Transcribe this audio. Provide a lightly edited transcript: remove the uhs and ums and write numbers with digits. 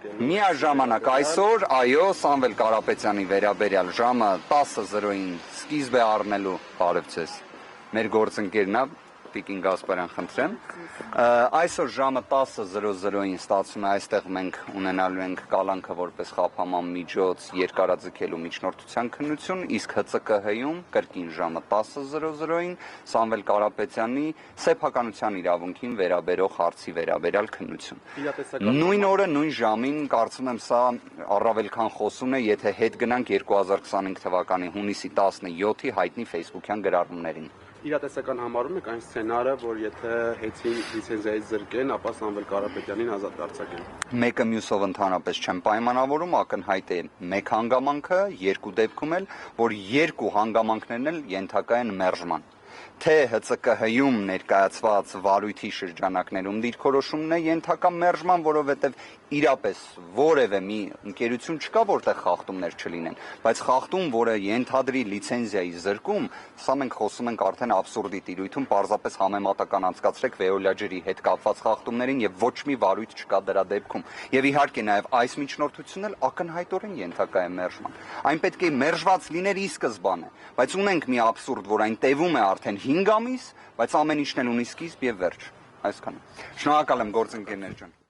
Միաժամանակ այսօր, այո, Սամվել Կարապետյանի վերաբերյալ ժամը 10:00-ին սկիզբ է առնելու, բարև ձեզ, մեր գործընկերն է, Տիկին Գասպարյան, խնդրեմ, այսօր ժամը 10:00-ին ստացվում է, այստեղ մենք ունենալու ենք կալանքը որպես խափաման միջոց երկարաձգելու միջնորդության քննություն, իսկ ՀՑԿՀ-ում կրկին ժամը 10:00-ին Սամվել Կարապետյանի սեփականության իրավունքին վերաբերող հարցի վերաբերյալ քննություն։ Նույն օրը, նույն ժամին, կարծում եմ սա առավել քան խոսուն է, եթե հետ գնանք 2025 թվականի հունիսի 17-ի հայտնի ֆեյսբուքյան գրառումներին։ Իրատեսական համարում եք այն սցենարը, որ եթե հեծին լիցենզիայից զրկեն, ապա Սամվել Կարապետյանին ազատ կարձակեն։ Մեկը մյուսով ընդհանրապես չեն պայմանավորում, ակնհայտ է մեկ հանգամանքը, երկու դեպքում էլ, որ երկու հանգամանքներն էլ ենթակա են մերժման։ Թե ՀՑԿՀ-ում ներկայացված վարույթի շրջանակներում դիրքորոշումն է ենթակա մերժման, որովհետև իրապես որևէ մի ընկերություն չկա, որտեղ խախտումներ չլինեն, բայց խախտում, որը ենթադրի լիցենզիայի զրկում, սա մենք խոսում ենք արդեն աբսուրդի տիրույթում, պարզապես համեմատական անցկացրեք Veolia ջրի հետ կապված խախտումներին եւ ոչ մի վարույթ չկա դրա դեպքում։ Եվ իհարկե նաեւ այս միջնորդությունն էլ ակնհայտորեն ենթակա է մերժման։ Այն պետք է մերժված լիներ ի սկզբանե, բայց ունենք մի աբսուրդ, որ այն տևում է արդեն 5 ամիս, բայց ամեն ինչն էլ ունի սկիզբ եւ վերջ։ Այսքանը։ Շնորհակալ եմ, գործընկերներ ջան։